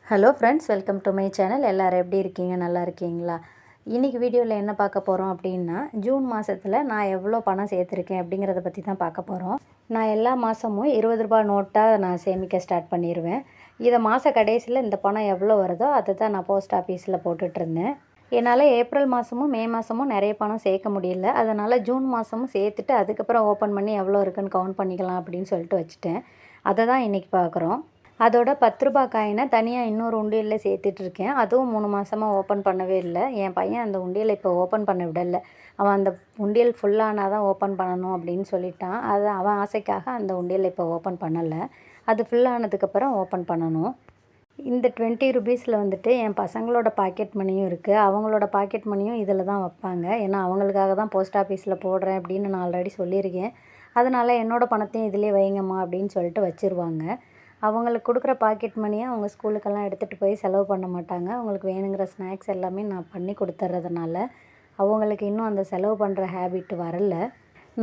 Hello friends, welcome to my channel. எல்லோரும் எப்படி இருக்கீங்க? நல்லா இருக்கீங்களா? இன்றைக்கி வீடியோவில் என்ன பார்க்க போகிறோம் அப்படின்னா, ஜூன் மாதத்தில் நான் எவ்வளோ பணம் சேர்த்துருக்கேன் அப்படிங்கிறத பற்றி தான் பார்க்க போகிறோம். நான் எல்லா மாதமும் ₹20 நோட்டாக நான் சேமிக்க ஸ்டார்ட் பண்ணிடுவேன். இதை மாத கடைசியில் இந்த பணம் எவ்வளோ வருதோ அதை தான் நான் போஸ்ட் ஆஃபீஸில் போட்டுட்ருந்தேன். என்னால் ஏப்ரல் மாதமும் மே மாதமும் நிறைய பணம் சேர்க்க முடியல. அதனால் ஜூன் மாதமும் சேர்த்துட்டு அதுக்கப்புறம் ஓப்பன் பண்ணி எவ்வளோ இருக்குன்னு கவுண்ட் பண்ணிக்கலாம் அப்படின்னு சொல்லிட்டு வச்சுட்டேன். அதை தான் இன்றைக்கி பார்க்குறோம். அதோட ₹10 காயினை தனியாக இன்னொரு உண்டியலில் சேர்த்துட்ருக்கேன். அதுவும் 3 மாதமாக ஓப்பன் பண்ணவே இல்லை. என் பையன் அந்த உண்டியலை இப்போ ஓப்பன் பண்ண விடலை. அவன் அந்த உண்டியல் ஃபுல்லானால் தான் ஓப்பன் பண்ணணும் அப்படின்னு சொல்லிட்டான். அது அவன் ஆசைக்காக அந்த உண்டியலை இப்போ ஓப்பன் பண்ணலை. அது ஃபுல்லானதுக்கப்புறம் ஓப்பன் பண்ணணும். இந்த ₹20 வந்துட்டு என் பசங்களோட பாக்கெட் மணியும் இருக்குது. அவங்களோட பாக்கெட் மணியும் இதில் தான் வைப்பாங்க. ஏன்னா அவங்களுக்காக தான் போஸ்ட் ஆஃபீஸில் போடுறேன் அப்படின்னு நான் ஆல்ரெடி சொல்லியிருக்கேன். அதனால் என்னோடய பணத்தையும் இதிலே வைங்கம்மா அப்படின்னு சொல்லிட்டு வச்சுருவாங்க. அவங்களுக்கு கொடுக்குற பாக்கெட் மணியை அவங்க ஸ்கூலுக்கெல்லாம் எடுத்துகிட்டு போய் செலவு பண்ண மாட்டாங்க. அவங்களுக்கு வேணுங்கிற ஸ்நாக்ஸ் எல்லாமே நான் பண்ணி கொடுத்துட்றதுனால அவங்களுக்கு இன்னும் அந்த செலவு பண்ணுற ஹேபிட் வரல.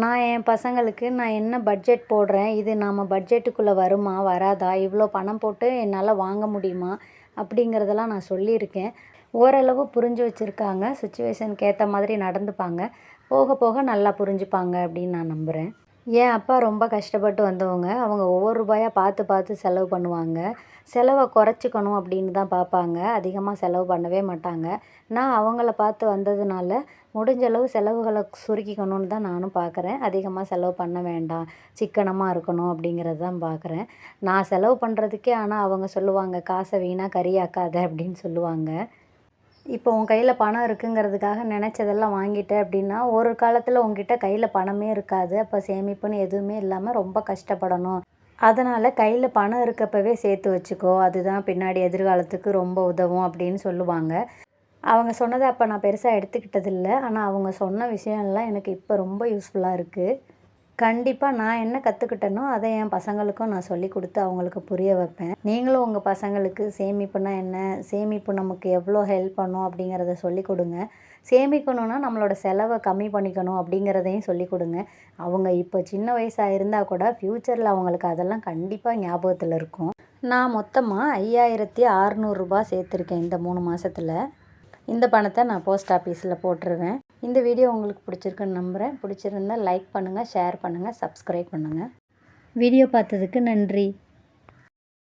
நான் என் பசங்களுக்கு நான் என்ன பட்ஜெட் போடுறேன், இது நம்ம பட்ஜெட்டுக்குள்ளே வருமா வராதா, இவ்வளோ பணம் போட்டு என்னால் வாங்க முடியுமா அப்படிங்கிறதெல்லாம் நான் சொல்லியிருக்கேன். ஓரளவு புரிஞ்சு வச்சுருக்காங்க. சுச்சுவேஷனுக்கு ஏற்ற மாதிரி நடந்துப்பாங்க. போக போக நல்லா புரிஞ்சுப்பாங்க அப்படின்னு நான் நம்புகிறேன். என் அப்பா ரொம்ப கஷ்டப்பட்டு வந்தவங்க. அவங்க ஒவ்வொரு ரூபாயா பார்த்து பார்த்து செலவு பண்ணுவாங்க. செலவை குறைச்சிக்கணும் அப்படின்னு தான் பார்ப்பாங்க. அதிகமாக செலவு பண்ணவே மாட்டாங்க. நான் அவங்கள பார்த்து வந்ததுனால முடிஞ்ச அளவு செலவுகளை சுருக்கிக்கணும்னு தான் நானும் பார்க்குறேன். அதிகமாக செலவு பண்ண வேண்டாம், சிக்கனமாக இருக்கணும் அப்படிங்கிறது தான் பார்க்குறேன். நான் செலவு பண்ணுறதுக்கே ஆனால் அவங்க சொல்லுவாங்க, "காசை வீணாக கறியாக்காத" அப்படின்னு சொல்லுவாங்க. இப்போ உன் கையில் பணம் இருக்குங்கிறதுக்காக நினச்சதெல்லாம் வாங்கிட்ட அப்படின்னா ஒரு காலத்தில் உங்ககிட்ட கையில் பணமே இருக்காது. அப்போ சேமிப்புன்னு எதுவுமே இல்லாமல் ரொம்ப கஷ்டப்படணும். அதனால் கையில் பணம் இருக்கப்பவே சேர்த்து வச்சுக்கோ, அதுதான் பின்னாடி எதிர்காலத்துக்கு ரொம்ப உதவும் அப்படின்னு சொல்லுவாங்க. அவங்க சொன்னதை அப்போ நான் பெருசாக எடுத்துக்கிட்டதில்ல. ஆனால் அவங்க சொன்ன விஷயம்லாம் எனக்கு இப்போ ரொம்ப யூஸ்ஃபுல்லாக இருக்குது. கண்டிப்பாக நான் என்ன கற்றுக்கிட்டேனோ அதை என் பசங்களுக்கும் நான் சொல்லி கொடுத்து அவங்களுக்கு புரிய வைப்பேன். நீங்களும் உங்கள் பசங்களுக்கு சேமிப்புனா என்ன, சேமிப்பு நமக்கு எவ்வளோ ஹெல்ப் பண்ணும் அப்படிங்கிறத சொல்லி கொடுங்க. சேமிக்கணுன்னா நம்மளோட செலவை கம்மி பண்ணிக்கணும் அப்படிங்கிறதையும் சொல்லி கொடுங்க. அவங்க இப்போ சின்ன வயசாக இருந்தால் கூட ஃப்யூச்சரில் அவங்களுக்கு அதெல்லாம் கண்டிப்பாக ஞாபகத்தில் இருக்கும். நான் மொத்தமாக ₹5600 சேர்த்துருக்கேன் இந்த 3 மாதத்தில். இந்த பணத்தை நான் போஸ்ட் ஆஃபீஸில் போட்டுருவேன். இந்த வீடியோ உங்களுக்கு பிடிச்சிருக்குன்னு நம்புகிறேன். பிடிச்சிருந்தால் லைக் பண்ணுங்கள், ஷேர் பண்ணுங்கள், சப்ஸ்கிரைப் பண்ணுங்கள். வீடியோ பார்த்ததுக்கு நன்றி.